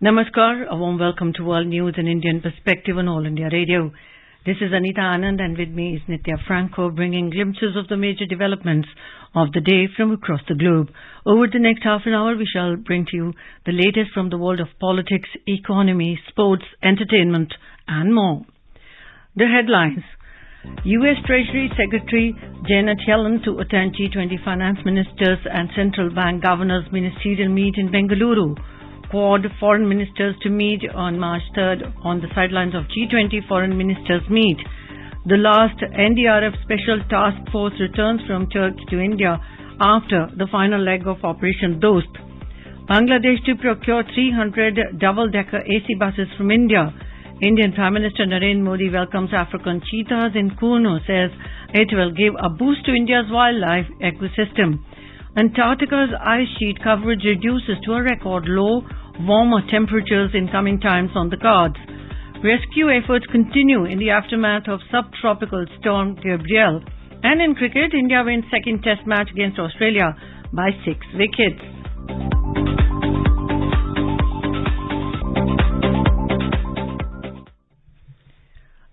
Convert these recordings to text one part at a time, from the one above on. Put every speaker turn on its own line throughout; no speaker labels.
Namaskar, a warm welcome to World News in Indian Perspective on All India Radio. This is Anita Anand and with me is Nitya Franco bringing glimpses of the major developments of the day from across the globe. Over the next half an hour, we shall bring to you the latest from the world of politics, economy, sports, entertainment and more. The headlines. U.S. Treasury Secretary Janet Yellen to attend G20 finance ministers and central bank governors ministerial meet in Bengaluru. Quad foreign ministers to meet on March 3rd on the sidelines of G20 foreign ministers meet. The last NDRF special task force returns from Turkey to India after the final leg of Operation Dost. Bangladesh to procure 300 double-decker AC buses from India. Indian Prime Minister Narendra Modi welcomes African cheetahs in Kuno, says it will give a boost to India's wildlife ecosystem. Antarctica's ice sheet coverage reduces to a record low, warmer temperatures in coming times on the cards. Rescue efforts continue in the aftermath of subtropical storm Gabrielle. And in cricket, India wins second test match against Australia by 6 wickets.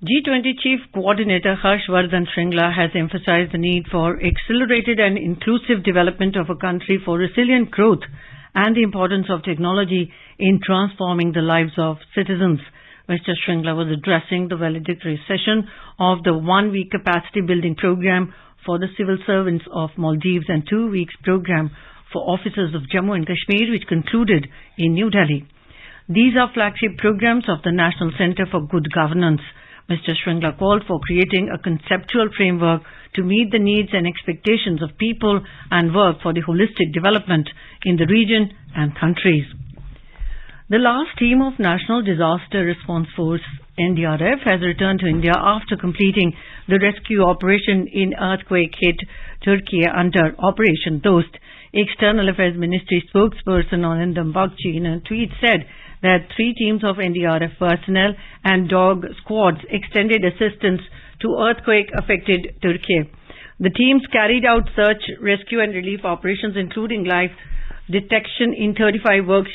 G20 Chief Coordinator Harshvardhan Shringla has emphasized the need for accelerated and inclusive development of a country for resilient growth and the importance of technology in transforming the lives of citizens. Mr. Shringla was addressing the valedictory session of the 1-week capacity building program for the civil servants of Maldives and 2 weeks program for officers of Jammu and Kashmir, which concluded in New Delhi. These are flagship programs of the National Centre for Good Governance. Mr. Shringla called for creating a conceptual framework to meet the needs and expectations of people and work for the holistic development in the region and countries. The last team of National Disaster Response Force NDRF has returned to India after completing the rescue operation in earthquake-hit Turkey under Operation Dost. External Affairs Ministry spokesperson Anandam Bagchi in a tweet said that 3 teams of NDRF personnel and dog squads extended assistance to earthquake-affected Turkey. The teams carried out search, rescue and relief operations including life detection in 35 work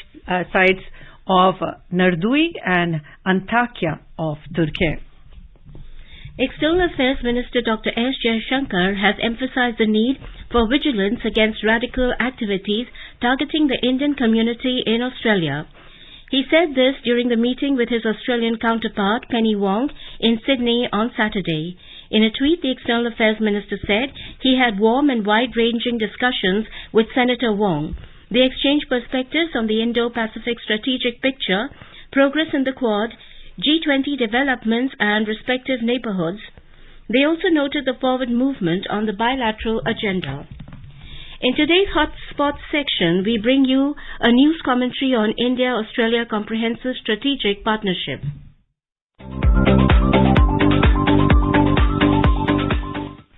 sites of Nardui and Antakya of Turkey.
External Affairs Minister Dr. S. Jaishankar has emphasized the need for vigilance against radical activities targeting the Indian community in Australia. He said this during the meeting with his Australian counterpart Penny Wong in Sydney on Saturday. In a tweet, the External Affairs Minister said he had warm and wide-ranging discussions with Senator Wong. They exchanged perspectives on the Indo-Pacific strategic picture, progress in the Quad, G20 developments and respective neighborhoods. They also noted the forward movement on the bilateral agenda. In today's Hotspot section, we bring you a news commentary on India-Australia Comprehensive Strategic Partnership.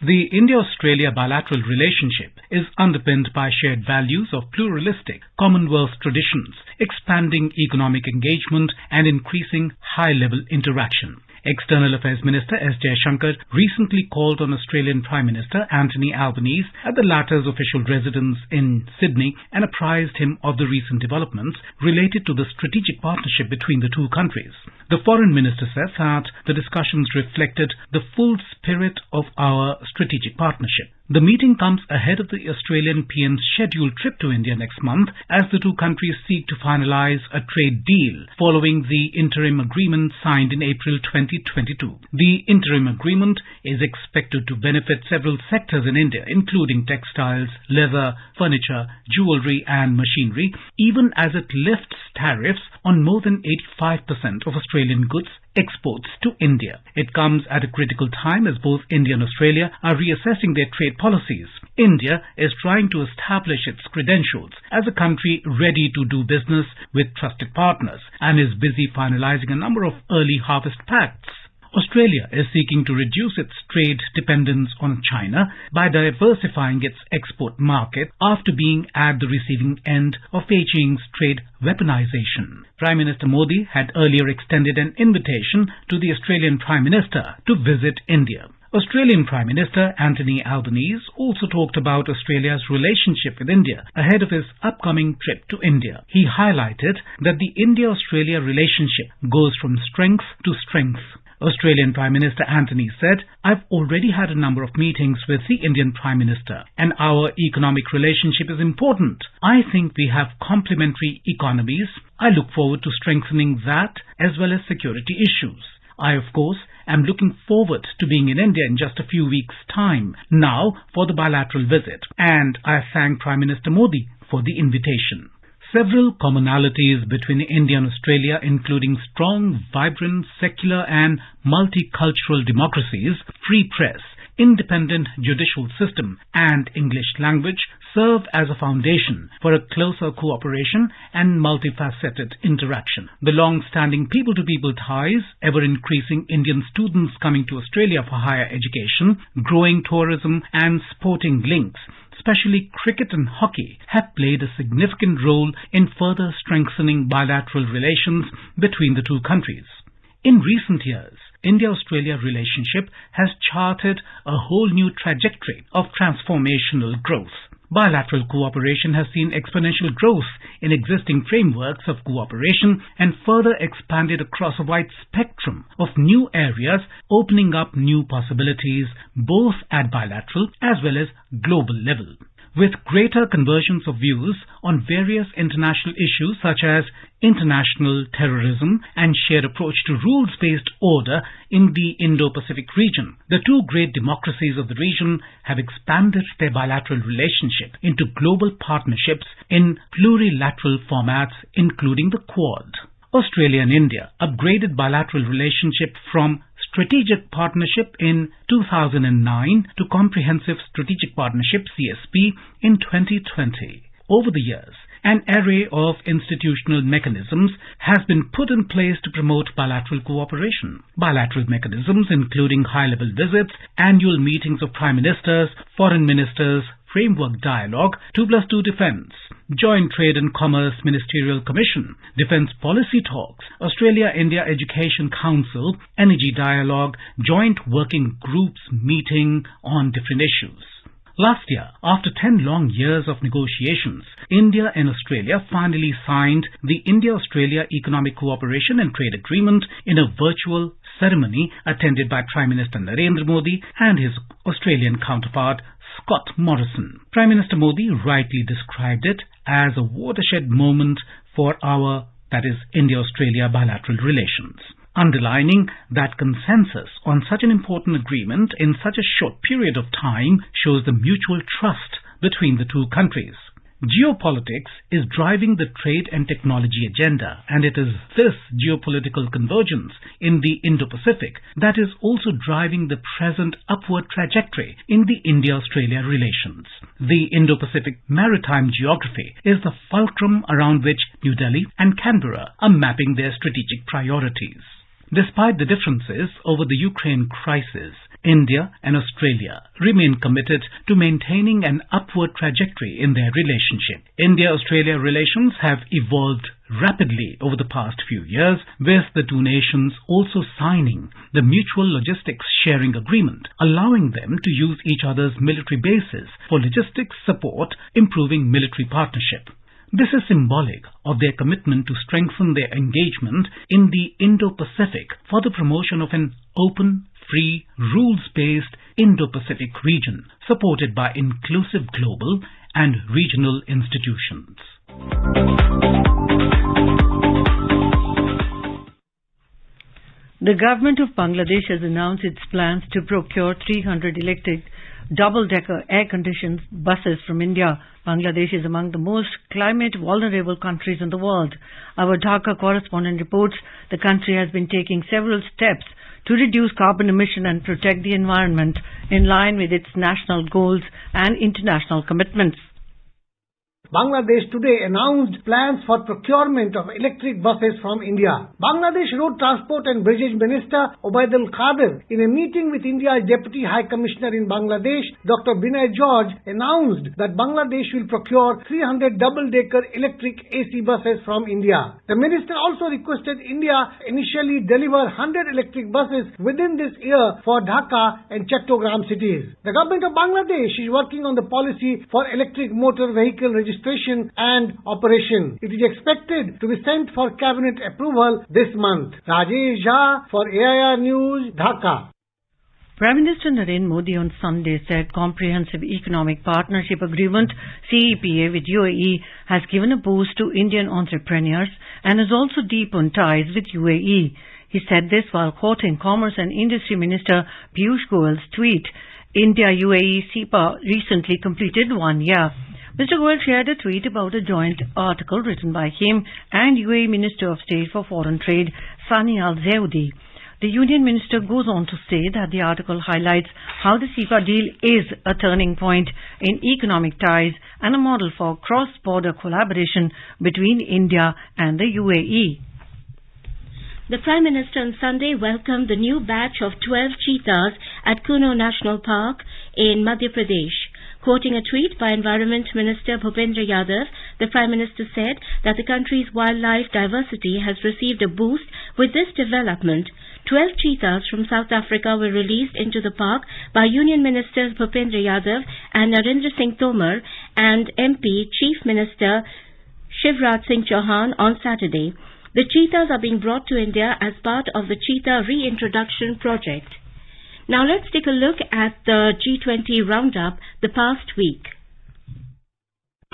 The India-Australia bilateral relationship is underpinned by shared values of pluralistic Commonwealth traditions, expanding economic engagement and increasing high-level interaction. External Affairs Minister S. Jaishankar recently called on Australian Prime Minister Anthony Albanese at the latter's official residence in Sydney and apprised him of the recent developments related to the strategic partnership between the two countries. The Foreign Minister says that the discussions reflected the full spirit of our strategic partnership. The meeting comes ahead of the Australian PM's scheduled trip to India next month as the two countries seek to finalise a trade deal following the interim agreement signed in April 2022. The interim agreement is expected to benefit several sectors in India, including textiles, leather, furniture, jewellery and machinery, even as it lifts tariffs on more than 85% of Australian goods exports to India. It comes at a critical time as both India and Australia are reassessing their trade policies. India is trying to establish its credentials as a country ready to do business with trusted partners and is busy finalizing a number of early harvest pacts. Australia is seeking to reduce its trade dependence on China by diversifying its export market after being at the receiving end of Beijing's trade weaponization. Prime Minister Modi had earlier extended an invitation to the Australian Prime Minister to visit India. Australian Prime Minister Anthony Albanese also talked about Australia's relationship with India ahead of his upcoming trip to India. He highlighted that the India-Australia relationship goes from strength to strength. Australian Prime Minister Anthony said, "I've already had a number of meetings with the Indian Prime Minister, and our economic relationship is important. I think we have complementary economies. I look forward to strengthening that as well as security issues. I, of course, am looking forward to being in India in just a few weeks' time now for the bilateral visit, and I thank Prime Minister Modi for the invitation." Several commonalities between India and Australia, including strong, vibrant, secular and multicultural democracies, free press, independent judicial system and English language, serve as a foundation for a closer cooperation and multifaceted interaction. The long-standing people-to-people ties, ever-increasing Indian students coming to Australia for higher education, growing tourism and sporting links, especially cricket and hockey, have played a significant role in further strengthening bilateral relations between the two countries. In recent years, India-Australia relationship has charted a whole new trajectory of transformational growth. Bilateral cooperation has seen exponential growth in existing frameworks of cooperation and further expanded across a wide spectrum of new areas, opening up new possibilities both at bilateral as well as global level. With greater convergence of views on various international issues such as international terrorism and shared approach to rules-based order in the Indo-Pacific region, the two great democracies of the region have expanded their bilateral relationship into global partnerships in plurilateral formats, including the Quad. Australia and India upgraded bilateral relationship from Strategic Partnership in 2009 to Comprehensive Strategic Partnership CSP in 2020. Over the years, an array of institutional mechanisms has been put in place to promote bilateral cooperation. Bilateral mechanisms including high-level visits, annual meetings of prime ministers, foreign ministers, framework dialogue, 2+2 defence, Joint Trade and Commerce Ministerial Commission, Defence Policy Talks, Australia-India Education Council, Energy Dialogue, Joint Working Groups meeting on different issues. Last year, after 10 long years of negotiations, India and Australia finally signed the India-Australia Economic Cooperation and Trade Agreement in a virtual ceremony attended by Prime Minister Narendra Modi and his Australian counterpart Scott Morrison. Prime Minister Modi rightly described it as a watershed moment for our, that is, India-Australia bilateral relations, underlining that consensus on such an important agreement in such a short period of time shows the mutual trust between the two countries. Geopolitics is driving the trade and technology agenda, and it is this geopolitical convergence in the Indo-Pacific that is also driving the present upward trajectory in the India-Australia relations. The Indo-Pacific maritime geography is the fulcrum around which New Delhi and Canberra are mapping their strategic priorities. Despite the differences over the Ukraine crisis, India and Australia remain committed to maintaining an upward trajectory in their relationship. India-Australia relations have evolved rapidly over the past few years, with the two nations also signing the Mutual Logistics Sharing Agreement, allowing them to use each other's military bases for logistics support, improving military partnership. This is symbolic of their commitment to strengthen their engagement in the Indo-Pacific for the promotion of an open, free, rules-based Indo-Pacific region supported by inclusive global and regional institutions.
The government of Bangladesh has announced its plans to procure 300 electric double-decker air-conditioned buses from India. Bangladesh is among the most climate-vulnerable countries in the world. Our Dhaka correspondent reports the country has been taking several steps to reduce carbon emission and protect the environment in line with its national goals and international commitments.
Bangladesh today announced plans for procurement of electric buses from India. Bangladesh Road Transport and Bridges Minister Obaidul Qadir, in a meeting with India's Deputy High Commissioner in Bangladesh, Dr. Binay George, announced that Bangladesh will procure 300 double-decker electric AC buses from India. The minister also requested India initially deliver 100 electric buses within this year for Dhaka and Chattogram cities. The government of Bangladesh is working on the policy for electric motor vehicle registration and operation. It is expected to be sent for cabinet approval this month. Rajesh Jha for AIR News, Dhaka.
Prime Minister Narendra Modi on Sunday said Comprehensive Economic Partnership Agreement CEPA with UAE has given a boost to Indian entrepreneurs and has also deepened ties with UAE. He said this while quoting Commerce and Industry Minister Piyush Goyal's tweet, India-UAE CEPA recently completed 1 year. Mr. Goyal shared a tweet about a joint article written by him and UAE Minister of State for Foreign Trade, Sani Al-Zaoudi. The Union Minister goes on to say that the article highlights how the CEPA deal is a turning point in economic ties and a model for cross-border collaboration between India and the UAE.
The Prime Minister on Sunday welcomed the new batch of 12 cheetahs at Kuno National Park in Madhya Pradesh. Quoting a tweet by Environment Minister Bhupendra Yadav, the Prime Minister said that the country's wildlife diversity has received a boost with this development. 12 cheetahs from South Africa were released into the park by Union Ministers Bhupendra Yadav and Narendra Singh Tomar and MP Chief Minister Shivraj Singh Chauhan on Saturday. The cheetahs are being brought to India as part of the Cheetah Reintroduction Project. Now let's take a look at the G20 roundup the past week.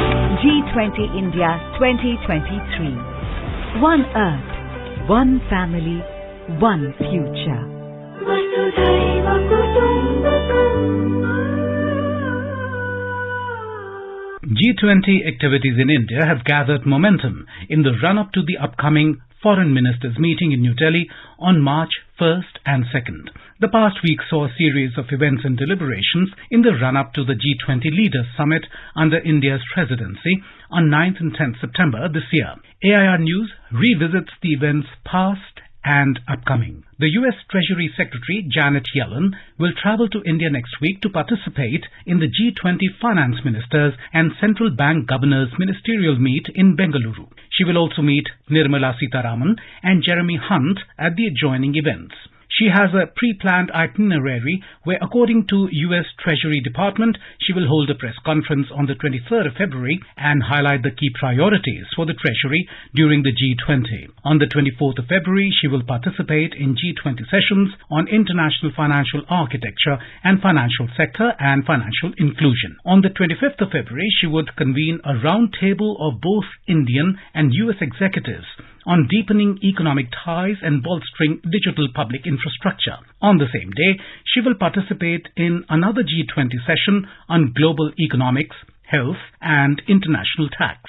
G20 India 2023. One Earth, one family, one future.
G20 activities in India have gathered momentum in the run-up to the upcoming Foreign Ministers meeting in New Delhi on March 1st and 2nd. The past week saw a series of events and deliberations in the run-up to the G20 Leaders Summit under India's presidency on 9th and 10th September this year. AIR News revisits the events past and upcoming. The US Treasury Secretary Janet Yellen will travel to India next week to participate in the G20 Finance Ministers and Central Bank Governors Ministerial Meet in Bengaluru. She will also meet Nirmala Sitharaman and Jeremy Hunt at the adjoining events. She has a pre-planned itinerary where, according to US Treasury Department, she will hold a press conference on the 23rd of February and highlight the key priorities for the Treasury during the G20. On the 24th of February, she will participate in G20 sessions on international financial architecture and financial sector and financial inclusion. On the 25th of February, she would convene a round table of both Indian and US executives on deepening economic ties and bolstering digital public infrastructure. On the same day, she will participate in another G20 session on global economics, health and international tax.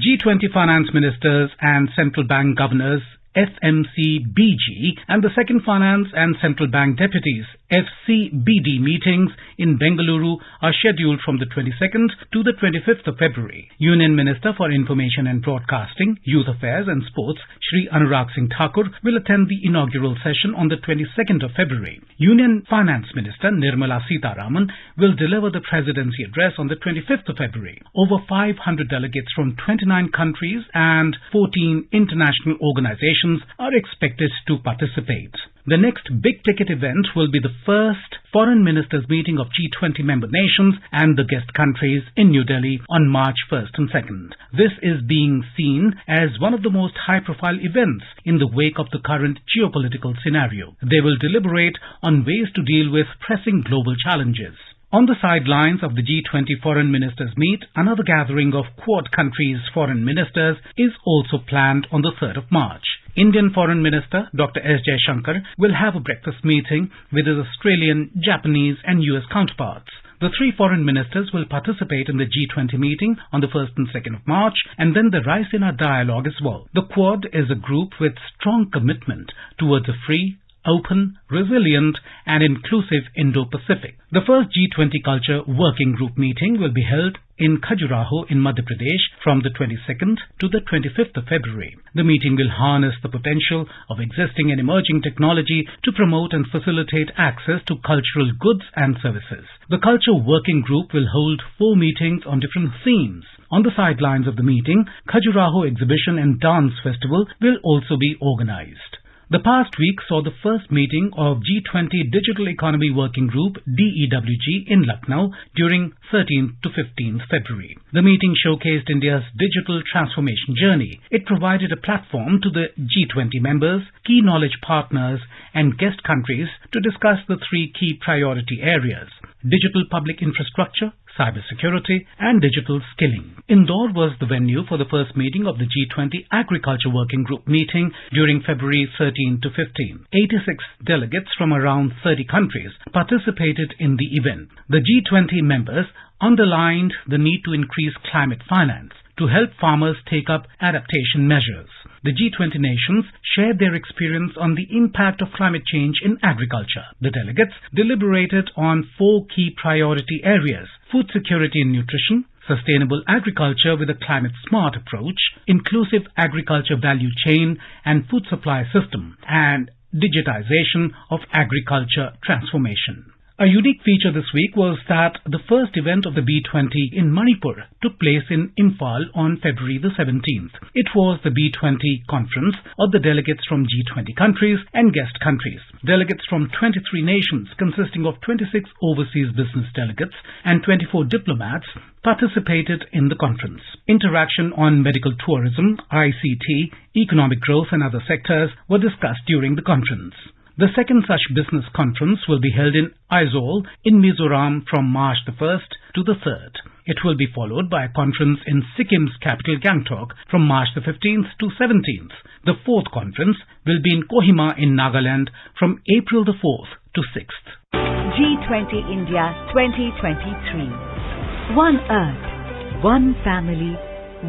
G20 finance ministers and central bank governors FMCBG and the second finance and central bank deputies FCBD meetings in Bengaluru are scheduled from the 22nd to the 25th of February. Union Minister for Information and Broadcasting, Youth Affairs and Sports, Shri Anurag Singh Thakur, will attend the inaugural session on the 22nd of February. Union Finance Minister Nirmala Sitharaman will deliver the presidency address on the 25th of February. Over 500 delegates from 29 countries and 14 international organizations are expected to participate. The next big-ticket event will be the first Foreign Ministers meeting of G20 member nations and the guest countries in New Delhi on March 1st and 2nd. This is being seen as one of the most high-profile events in the wake of the current geopolitical scenario. They will deliberate on ways to deal with pressing global challenges. On the sidelines of the G20 Foreign Ministers meet, another gathering of Quad countries' foreign ministers is also planned on the 3rd of March. Indian Foreign Minister Dr. S. Jaishankar will have a breakfast meeting with his Australian, Japanese and US counterparts. The three foreign ministers will participate in the G20 meeting on the 1st and 2nd of March and then the Raisina dialogue as well. The Quad is a group with strong commitment towards a free, open, resilient and inclusive Indo-Pacific. The first G20 Culture Working Group meeting will be held in Khajuraho in Madhya Pradesh from the 22nd to the 25th of February. The meeting will harness the potential of existing and emerging technology to promote and facilitate access to cultural goods and services. The Culture Working Group will hold 4 meetings on different themes. On the sidelines of the meeting, Khajuraho Exhibition and Dance Festival will also be organized. The past week saw the first meeting of G20 Digital Economy Working Group DEWG in Lucknow during 13th to 15th February. The meeting showcased India's digital transformation journey. It provided a platform to the G20 members, key knowledge partners and guest countries to discuss the 3 key priority areas: digital public infrastructure, cybersecurity and digital skilling. Indore was the venue for the first meeting of the G20 Agriculture Working Group meeting during February 13 to 15. 86 delegates from around 30 countries participated in the event. The G20 members underlined the need to increase climate finance to help farmers take up adaptation measures. The G20 nations shared their experience on the impact of climate change in agriculture. The delegates deliberated on 4 key priority areas: food security and nutrition, sustainable agriculture with a climate-smart approach, inclusive agriculture value chain and food supply system, and digitization of agriculture transformation. A unique feature this week was that the first event of the B20 in Manipur took place in Imphal on February the 17th. It was the B20 conference of the delegates from G20 countries and guest countries. Delegates from 23 nations consisting of 26 overseas business delegates and 24 diplomats participated in the conference. Interaction on medical tourism, ICT, economic growth and other sectors were discussed during the conference. The second such business conference will be held in Aizawl in Mizoram from March the 1st to the 3rd. It will be followed by a conference in Sikkim's capital Gangtok from March the 15th to 17th. The 4th conference will be in Kohima in Nagaland from April the 4th to 6th.
G20 India 2023. One Earth, one family,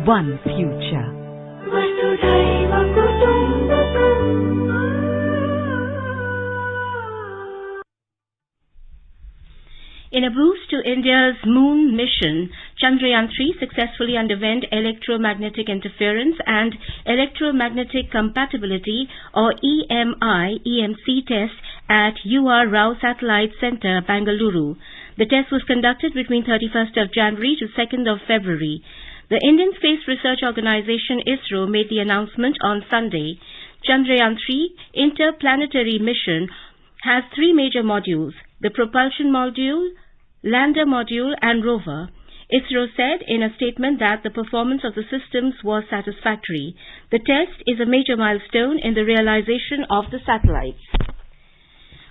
one future.
In a boost to India's moon mission, Chandrayaan-3 successfully underwent electromagnetic interference and electromagnetic compatibility or EMC test at UR Rao Satellite Centre, Bangalore. The test was conducted between 31st of January to 2nd of February. The Indian Space Research Organisation ISRO made the announcement on Sunday. Chandrayaan-3 interplanetary mission has 3 major modules: the propulsion module, lander module and rover. ISRO said in a statement that the performance of the systems was satisfactory. The test is a major milestone in the realization of the satellites.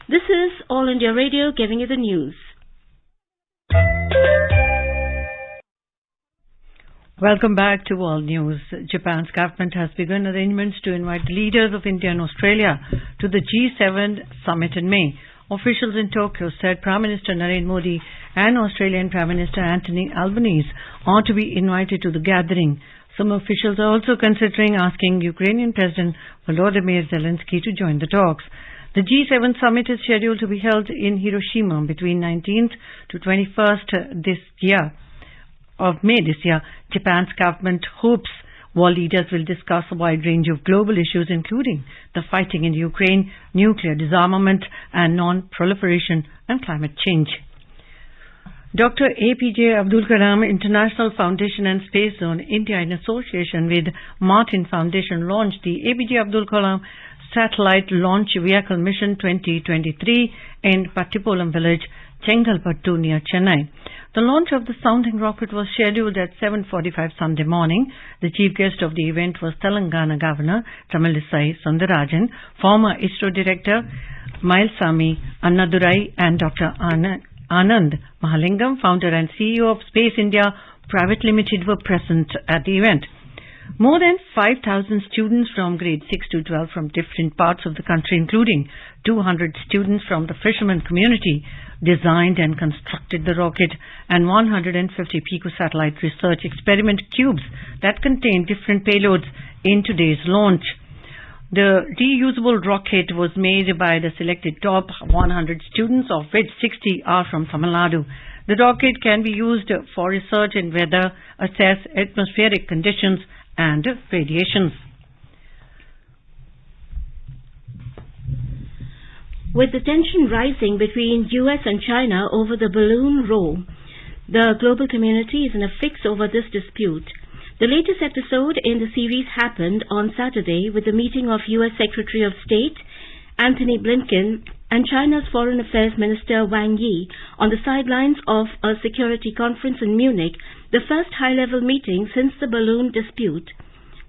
This is All India Radio giving you the news.
Welcome back to World News. Japan's government has begun arrangements to invite leaders of India and Australia to the G7 summit in May. Officials in Tokyo said Prime Minister Narendra Modi and Australian Prime Minister Anthony Albanese are to be invited to the gathering. Some officials are also considering asking Ukrainian President Volodymyr Zelensky to join the talks. The G7 summit is scheduled to be held in Hiroshima between 19th to 21st of May this year. Japan's government hopes world leaders will discuss a wide range of global issues, including the fighting in Ukraine, nuclear disarmament and non-proliferation and climate change. Dr. APJ Abdul Kalam International Foundation and Space Zone India, in association with Martin Foundation, launched the APJ Abdul Kalam Satellite Launch Vehicle Mission 2023 in Pattipolam village, Chengalpattu near Chennai. The launch of the sounding rocket was scheduled at 7:45 Sunday morning. The chief guest of the event was Telangana Governor Tamilisai Sundarajan, former ISRO Director Mailsamy Annadurai and Dr. Anand Mahalingam, founder and CEO of Space India Private Limited, were present at the event. More than 5,000 students from grade 6 to 12 from different parts of the country, including 200 students from the fishermen community, designed and constructed the rocket and 150 picosatellite research experiment cubes that contain different payloads in today's launch. The reusable rocket was made by the selected top 100 students, of which 60 are from Tamil Nadu. The rocket can be used for research in weather, assess atmospheric conditions and radiations.
With the tension rising between US and China over the balloon row, the global community is in a fix over this dispute. The latest episode in the series happened on Saturday with the meeting of US Secretary of State Antony Blinken and China's Foreign Affairs Minister Wang Yi on the sidelines of a security conference in Munich, the first high-level meeting since the balloon dispute.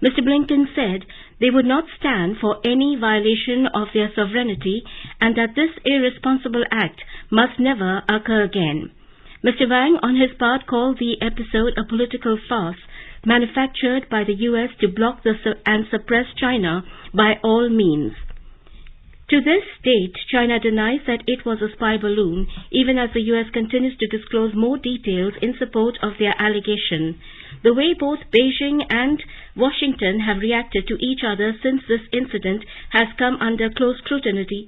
Mr. Blinken said they would not stand for any violation of their sovereignty and that this irresponsible act must never occur again. Mr. Wang, on his part, called the episode a political farce manufactured by the US to block and suppress China by all means. To this date, China denies that it was a spy balloon, even as the US continues to disclose more details in support of their allegation. The way both Beijing and Washington have reacted to each other since this incident has come under close scrutiny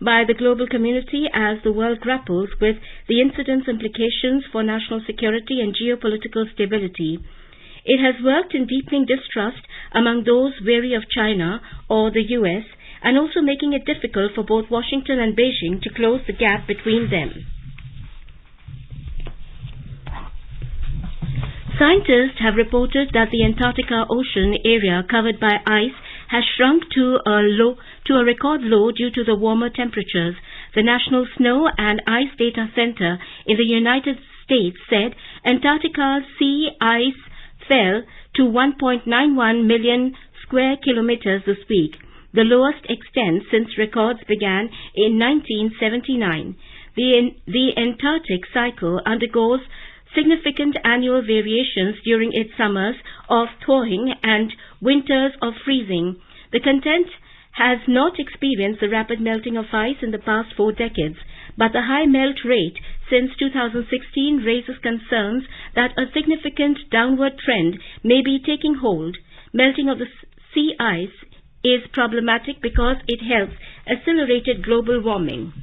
by the global community as the world grapples with the incident's implications for national security and geopolitical stability. It has worked in deepening distrust among those wary of China or the US and also making it difficult for both Washington and Beijing to close the gap between them. Scientists have reported that the Antarctica Ocean area covered by ice has shrunk to a record low due to the warmer temperatures. The National Snow and Ice Data Center in the United States said Antarctica's sea ice fell to 1.91 million square kilometers this week, the lowest extent since records began in 1979. The Antarctic cycle undergoes significant annual variations during its summers of thawing and winters of freezing. The continent has not experienced the rapid melting of ice in the past 4 decades, but the high melt rate since 2016 raises concerns that a significant downward trend may be taking hold. Melting of the sea ice is problematic because it helps accelerated global warming.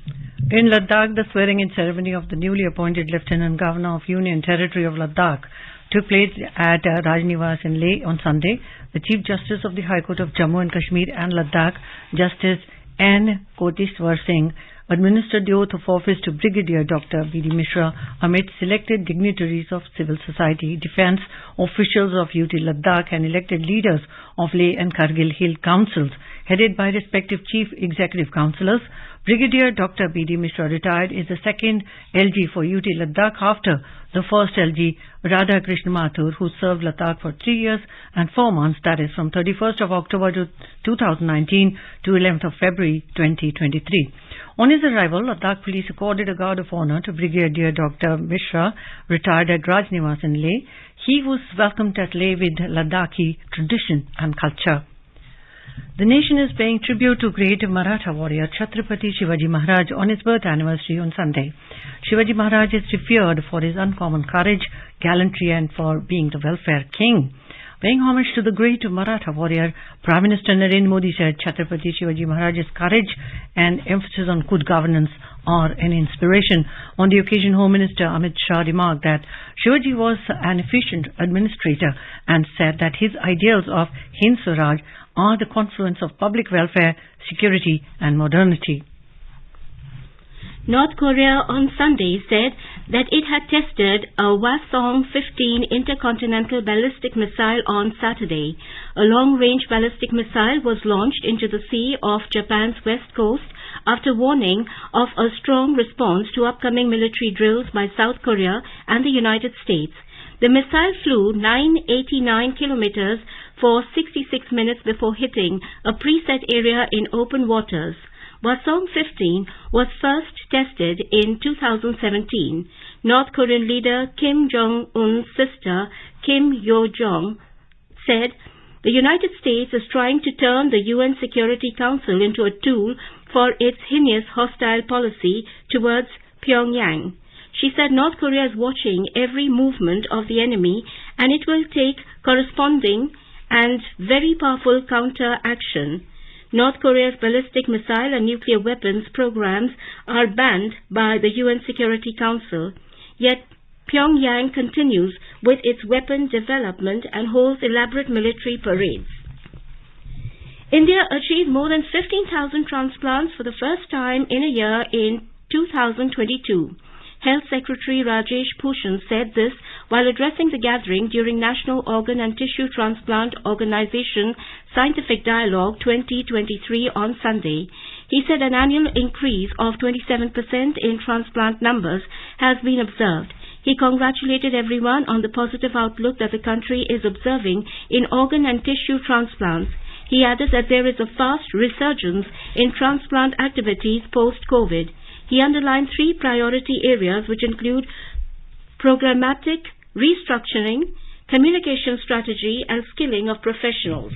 In Ladakh, the swearing-in ceremony of the newly appointed Lieutenant Governor of Union Territory of Ladakh took place at Rajnivas in Leh on Sunday. The Chief Justice of the High Court of Jammu and Kashmir and Ladakh, Justice N. Koteshwar Singh, administered the oath of office to Brigadier Dr. B.D. Mishra amid selected dignitaries of civil society, defence, officials of UT Ladakh and elected leaders of Leh and Kargil Hill councils, headed by respective chief executive councillors. Brigadier Dr. B.D. Mishra retired is the second LG for UT Ladakh after the first LG, Radha Krishna Mathur, who served Ladakh for 3 years and 4 months, that is from 31st of October 2019 to 11th of February 2023. On his arrival, Ladakh police accorded a guard of honour to Brigadier Dr. Mishra, retired at Rajnivas in Leh. He was welcomed at Leh with Ladakhi tradition and culture. The nation is paying tribute to great Maratha warrior Chhatrapati Shivaji Maharaj on his birth anniversary on Sunday. Shivaji Maharaj is revered for his uncommon courage, gallantry and for being the welfare king. Paying homage to the great Maratha warrior, Prime Minister Narendra Modi said Chhatrapati Shivaji Maharaj's courage and emphasis on good governance are an inspiration. On the occasion, Home Minister Amit Shah remarked that Shivaji was an efficient administrator and said that his ideals of Hind Swaraj are the confluence of public welfare, security and modernity.
North Korea on Sunday said that it had tested a Hwasong-15 intercontinental ballistic missile on Saturday. A long-range ballistic missile was launched into the sea off Japan's west coast after warning of a strong response to upcoming military drills by South Korea and the United States. The missile flew 989 kilometers for 66 minutes before hitting a preset area in open waters. Hwasong-15 was first tested in 2017. North Korean leader Kim Jong-un's sister Kim Yo-jong said the United States is trying to turn the UN Security Council into a tool for its heinous hostile policy towards Pyongyang. She said North Korea is watching every movement of the enemy and it will take corresponding and very powerful counter-action. North Korea's ballistic missile and nuclear weapons programs are banned by the UN Security Council. Yet Pyongyang continues with its weapon development and holds elaborate military parades. India achieved more than 15,000 transplants for the first time in a year in 2022. Health Secretary Rajesh Bhushan said this while addressing the gathering during National Organ and Tissue Transplant Organization Scientific Dialogue 2023 on Sunday. He said an annual increase of 27% in transplant numbers has been observed. He congratulated everyone on the positive outlook that the country is observing in organ and tissue transplants. He added that there is a fast resurgence in transplant activities post-COVID. He underlined 3 priority areas which include programmatic restructuring, communication strategy and skilling of professionals.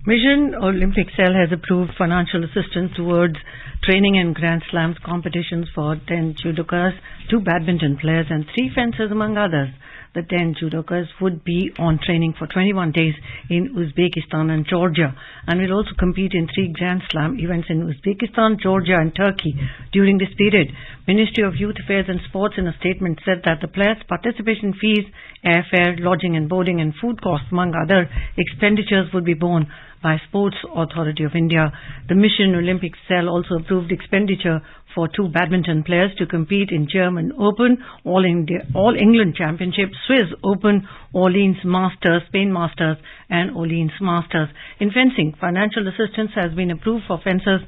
Mission Olympic Cell has approved financial assistance towards training and Grand Slams competitions for 10 judokas, 2 badminton players and 3 fencers among others. The 10 judokas would be on training for 21 days in Uzbekistan and Georgia and will also compete in 3 Grand Slam events in Uzbekistan, Georgia and Turkey during this period. Ministry of Youth Affairs and Sports in a statement said that the players' participation fees, airfare, lodging and boarding and food costs among other expenditures would be borne by Sports Authority of India. The Mission Olympic Cell also approved expenditure for 2 badminton players to compete in German Open, All England Championship, Swiss Open, Orleans Masters, Spain Masters and Orleans Masters. In fencing, financial assistance has been approved for fencers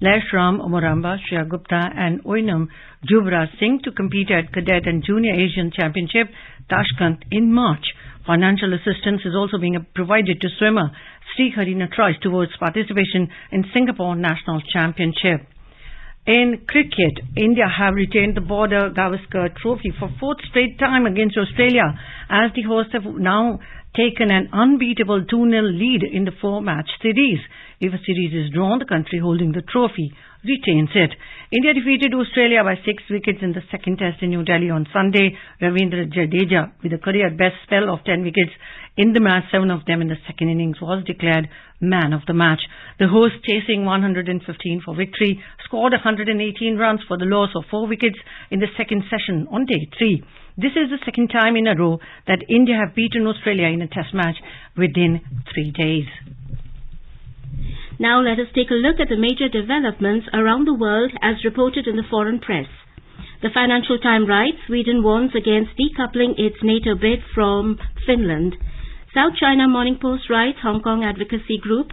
Lashram Omoramba, Shreya Gupta and Oinam Juvraj Singh to compete at Cadet and Junior Asian Championship, Tashkent in March. Financial assistance is also being provided to swimmer Sri Harina Trice towards participation in Singapore National Championship. In cricket, India have retained the Border Gavaskar Trophy for 4th straight time against Australia as the hosts have now taken an unbeatable 2-0 lead in the 4-match series. If a series is drawn, the country holding the trophy retains it. India defeated Australia by 6 wickets in the second test in New Delhi on Sunday. Ravindra Jadeja, with a career best spell of 10 wickets in the match, 7 of them in the second innings, was declared man of the match. The hosts, chasing 115 for victory, scored 118 runs for the loss of 4 wickets in the second session on day 3. This is the second time in a row that India have beaten Australia in a test match within 3 days.
Now let us take a look at the major developments around the world as reported in the foreign press. The Financial Times writes, Sweden warns against decoupling its NATO bid from Finland. South China Morning Post writes, Hong Kong Advocacy Group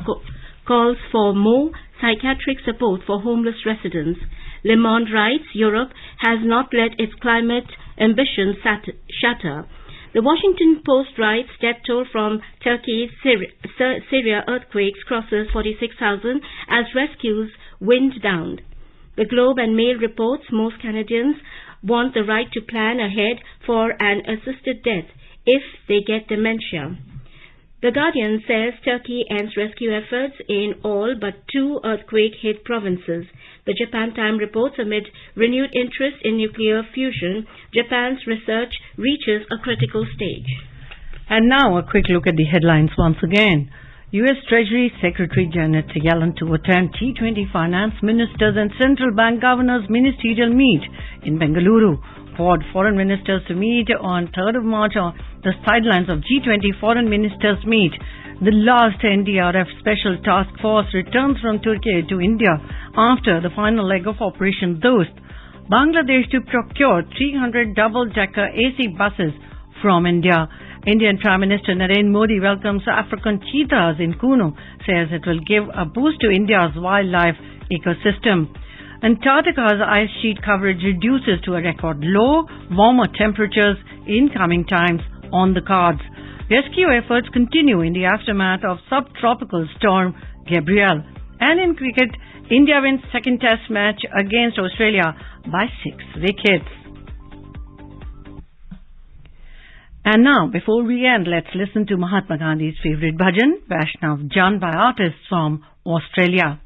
calls for more psychiatric support for homeless residents. Le Monde writes, Europe has not let its climate ambitions shatter. The Washington Post writes, death toll from Turkey's Syria earthquakes crosses 46,000 as rescues wind down. The Globe and Mail reports most Canadians want the right to plan ahead for an assisted death if they get dementia. The Guardian says Turkey ends rescue efforts in all but 2 earthquake-hit provinces. The Japan Times reports amid renewed interest in nuclear fusion, Japan's research reaches a critical stage.
And now a quick look at the headlines once again. U.S. Treasury Secretary Janet Yellen to attend G20 finance ministers and central bank governors ministerial meet in Bengaluru. Quad foreign ministers to meet on 3rd of March on the sidelines of G20 foreign ministers meet. The last NDRF special task force returns from Turkey to India after the final leg of Operation Dost. Bangladesh to procure 300 double-decker AC buses from India. Indian Prime Minister Narendra Modi welcomes African cheetahs in Kuno, says it will give a boost to India's wildlife ecosystem. Antarctica's ice sheet coverage reduces to a record low, warmer temperatures in coming times on the cards. Rescue efforts continue in the aftermath of subtropical storm Gabrielle. And in cricket, India wins second test match against Australia by 6 wickets. And now, before we end, let's listen to Mahatma Gandhi's favorite bhajan, Vaishnav Jan, by artists from Australia.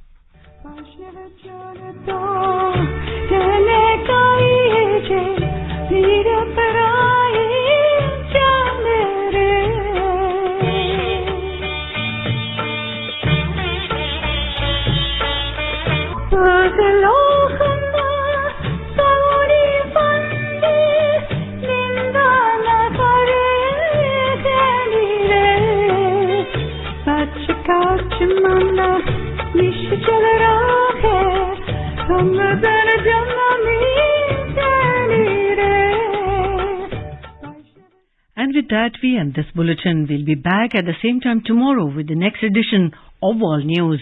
that, we end this bulletin. We'll be back at the same time tomorrow with the next edition of World News.